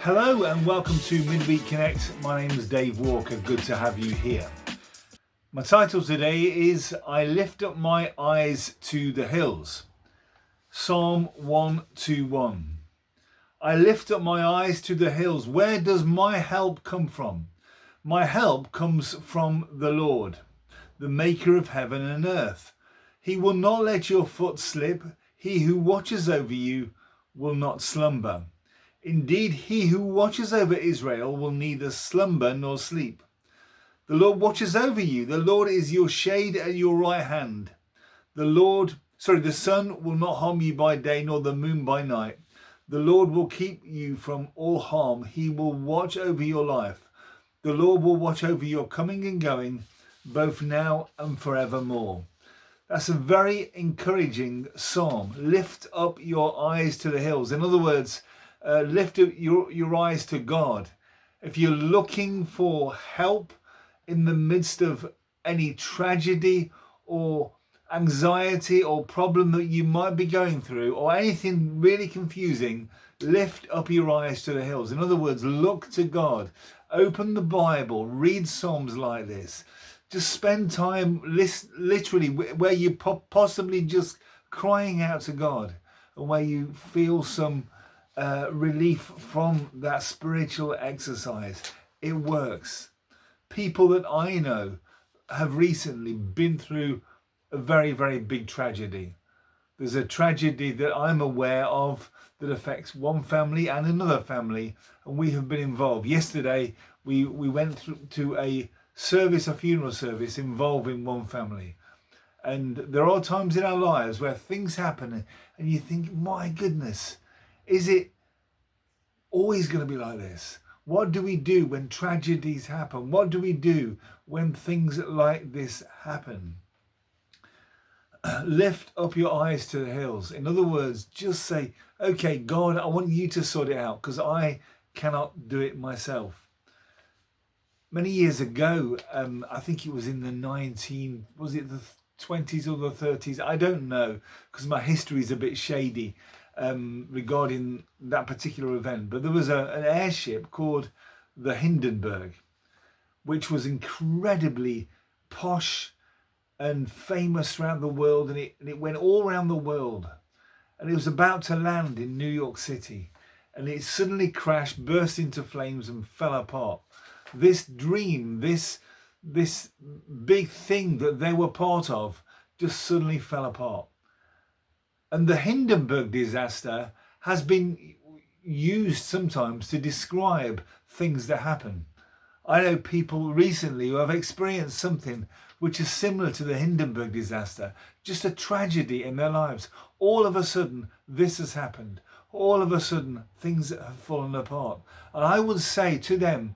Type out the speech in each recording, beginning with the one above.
Hello and welcome to Midweek Connect. My name is Dave Walker. Good to have you here. My title today is I Lift Up My Eyes to the Hills. Psalm 121. I lift up my eyes to the hills. Where does my help come from? My help comes from the Lord, the maker of heaven and earth. He will not let your foot slip. He who watches over you will not slumber. Indeed, he who watches over Israel will neither slumber nor sleep. The Lord watches over you. The Lord is your shade at your right hand. The sun will not harm you by day, nor the moon by night. The Lord will keep you from all harm. He will watch over your life. The Lord will watch over your coming and going, both now and forevermore. That's a very encouraging psalm. Lift up your eyes to the hills. In other words, lift up your eyes to God. If you're looking for help in the midst of any tragedy or anxiety or problem that you might be going through, or anything really confusing, lift up your eyes to the hills. In other words, look to God. Open the Bible, read Psalms like this. Just spend time literally where you're possibly just crying out to God, and where you feel some relief from that spiritual exercise. It works. People that I know have recently been through a very, very big tragedy. There's a tragedy that I'm aware of that affects one family and another family, and we have been involved. Yesterday, we went to a funeral service involving one family. And there are times in our lives where things happen and you think, my goodness, is it always going to be like this? What do we do when tragedies happen? What do we do when things like this happen? Lift up your eyes to the hills. In other words, just say, okay, God, I want you to sort it out because I cannot do it myself. Many years ago, I think it was in the 20s or the 30s? I don't know, because my history is a bit shady regarding that particular event. But there was an airship called the Hindenburg, which was incredibly posh and famous throughout the world, and it went all around the world. And it was about to land in New York City, and it suddenly crashed, burst into flames and fell apart. This dream, this big thing that they were part of, just suddenly fell apart. And the Hindenburg disaster has been used sometimes to describe things that happen. I know people recently who have experienced something which is similar to the Hindenburg disaster, just a tragedy in their lives. All of a sudden, this has happened. All of a sudden, things have fallen apart. And I would say to them,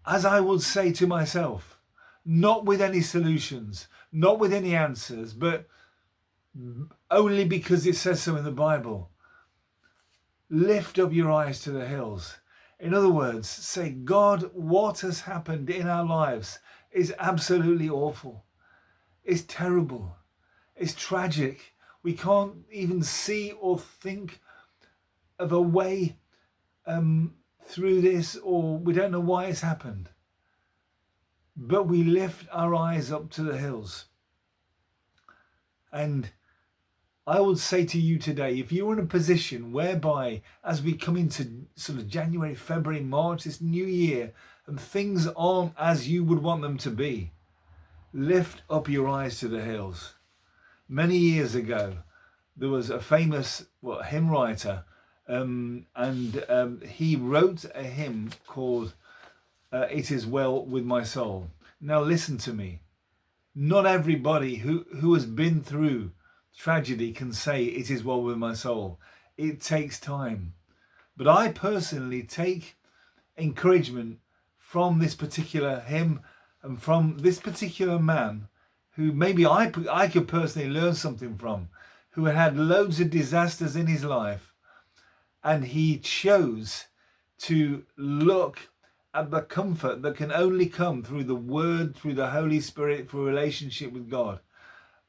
as I would say to myself, not with any solutions, not with any answers, but only because it says so in the Bible. Lift up your eyes to the hills. In other words, say, God, what has happened in our lives is absolutely awful. It's terrible. It's tragic. We can't even see or think of a way through this, or we don't know why it's happened. But we lift our eyes up to the hills. And I would say to you today, if you're in a position whereby, as we come into sort of January, February, March, this new year, and things aren't as you would want them to be, lift up your eyes to the hills. Many years ago, there was a famous hymn writer, and he wrote a hymn called It Is Well With My Soul. Now listen to me. Not everybody who has been through tragedy can say it is well with my soul. It takes time. But I personally take encouragement from this particular hymn and from this particular man who maybe I could personally learn something from, who had loads of disasters in his life, and he chose to look at the comfort that can only come through the Word, through the Holy Spirit, through a relationship with God.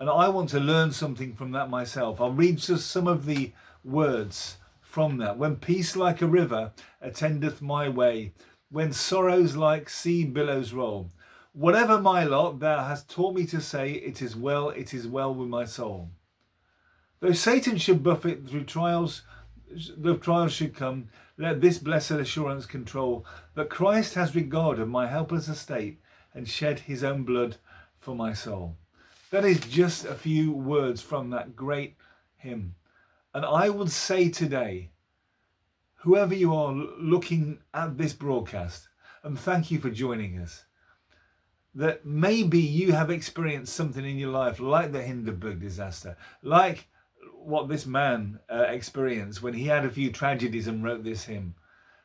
And I want to learn something from that myself. I'll read just some of the words from that. When peace like a river attendeth my way, when sorrows like sea billows roll, whatever my lot, thou hast taught me to say, it is well with my soul. Though Satan should buffet through trials, the trials should come, let this blessed assurance control, that Christ has regard of my helpless estate and shed his own blood for my soul. That is just a few words from that great hymn. And I would say today, whoever you are looking at this broadcast, and thank you for joining us, that maybe you have experienced something in your life like the Hindenburg disaster, like what this man experienced when he had a few tragedies and wrote this hymn.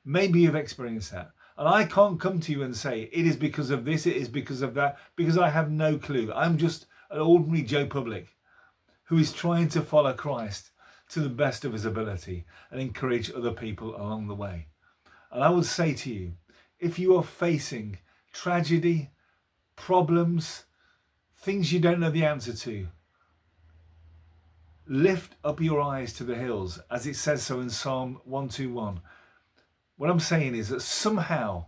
Maybe you've experienced that. And I can't come to you and say, it is because of this, it is because of that, because I have no clue. I'm just an ordinary Joe Public who is trying to follow Christ to the best of his ability and encourage other people along the way. And I would say to you, if you are facing tragedy, problems, things you don't know the answer to, lift up your eyes to the hills, as it says so in Psalm 121. What I'm saying is that somehow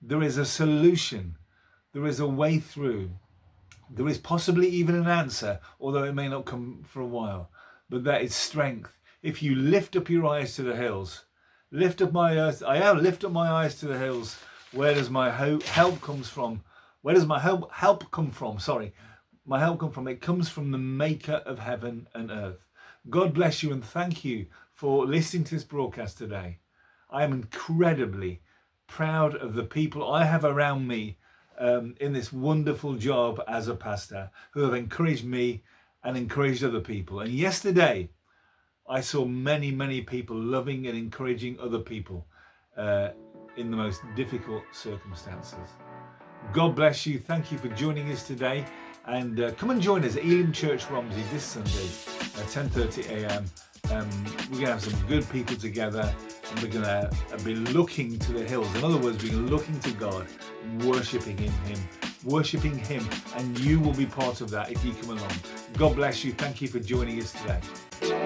there is a solution, there is a way through, there is possibly even an answer, although it may not come for a while, but that is strength. If you lift up your eyes to the hills, lift up my eyes to the hills. Where does my help comes from? Where does my help come from? My help come from. It comes from the maker of heaven and earth. God bless you and thank you for listening to this broadcast today. I am incredibly proud of the people I have around me in this wonderful job as a pastor, who have encouraged me and encouraged other people. And yesterday, I saw many people loving and encouraging other people in the most difficult circumstances. God bless you. Thank you for joining us today. And come and join us at Elim Church Romsey this Sunday at 10:30 a.m. We're going to have some good people together, and we're going to be looking to the hills. In other words, we're looking to God, worshipping Him, and you will be part of that if you come along. God bless you. Thank you for joining us today.